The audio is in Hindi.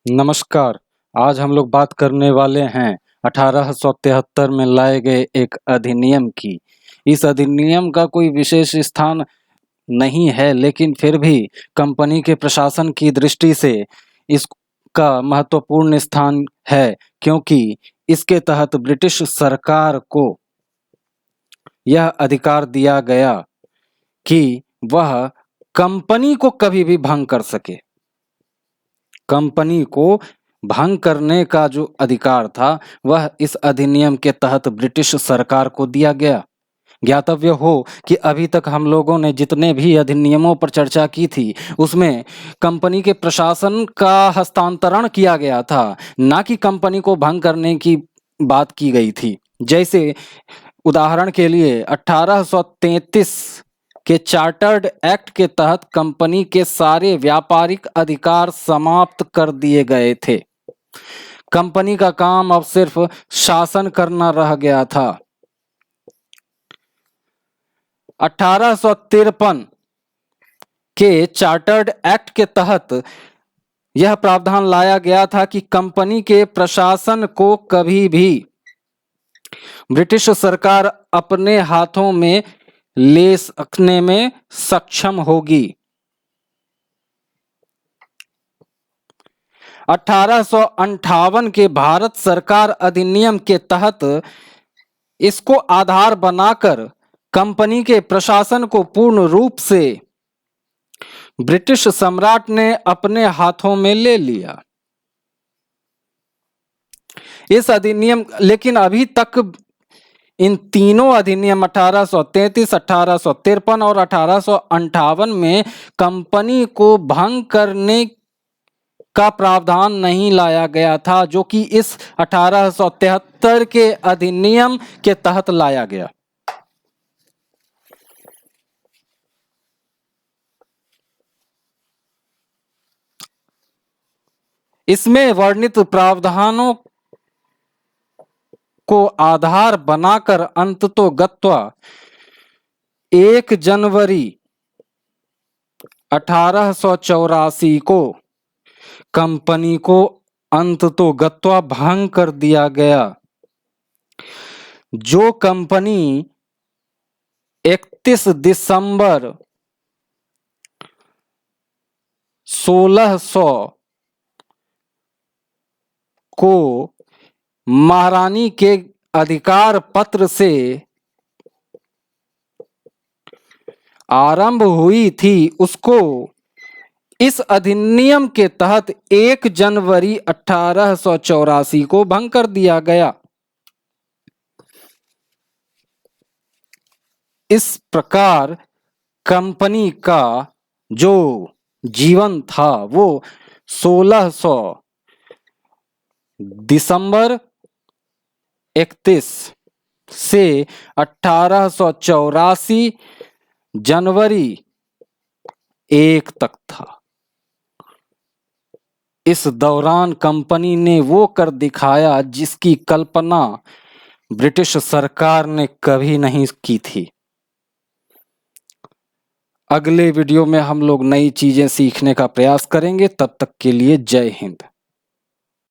नमस्कार। आज हम लोग बात करने वाले हैं 1873 में लाए गए एक अधिनियम की। इस अधिनियम का कोई विशेष स्थान नहीं है, लेकिन फिर भी कंपनी के प्रशासन की दृष्टि से इसका महत्वपूर्ण स्थान है, क्योंकि इसके तहत ब्रिटिश सरकार को यह अधिकार दिया गया कि वह कंपनी को कभी भी भंग कर सके। कंपनी को भंग करने का जो अधिकार था वह इस अधिनियम के तहत ब्रिटिश सरकार को दिया गया। ज्ञातव्य हो कि अभी तक हम लोगों ने जितने भी अधिनियमों पर चर्चा की थी उसमें कंपनी के प्रशासन का हस्तांतरण किया गया था, ना कि कंपनी को भंग करने की बात की गई थी। जैसे उदाहरण के लिए 1833 के चार्टर्ड एक्ट के तहत कंपनी के सारे व्यापारिक अधिकार समाप्त कर दिए गए थे। कंपनी का काम अब सिर्फ शासन करना रह गया था। 1853 के चार्टर्ड एक्ट के तहत यह प्रावधान लाया गया था कि कंपनी के प्रशासन को कभी भी ब्रिटिश सरकार अपने हाथों में ले सकने में सक्षम होगी। 1858 के भारत सरकार अधिनियम के तहत इसको आधार बनाकर कंपनी के प्रशासन को पूर्ण रूप से ब्रिटिश सम्राट ने अपने हाथों में ले लिया। इस अधिनियम लेकिन अभी तक इन तीनों अधिनियम 1833, 1853 और 1858 में कंपनी को भंग करने का प्रावधान नहीं लाया गया था, जो कि इस 1873 के अधिनियम के तहत लाया गया। इसमें वर्णित प्रावधानों को आधार बनाकर अंततोगत्वा 1 जनवरी 1884 को कंपनी को अंततोगत्वा भंग कर दिया गया। जो कंपनी 31 दिसंबर 1600 को महारानी के अधिकार पत्र से आरंभ हुई थी, उसको इस अधिनियम के तहत 1 जनवरी 1884 को भंग कर दिया गया। इस प्रकार कंपनी का जो जीवन था वो 1600 दिसंबर 31 से 1884 जनवरी 1 तक था। इस दौरान कंपनी ने वो कर दिखाया जिसकी कल्पना ब्रिटिश सरकार ने कभी नहीं की थी। अगले वीडियो में हम लोग नई चीजें सीखने का प्रयास करेंगे। तब तक के लिए जय हिंद।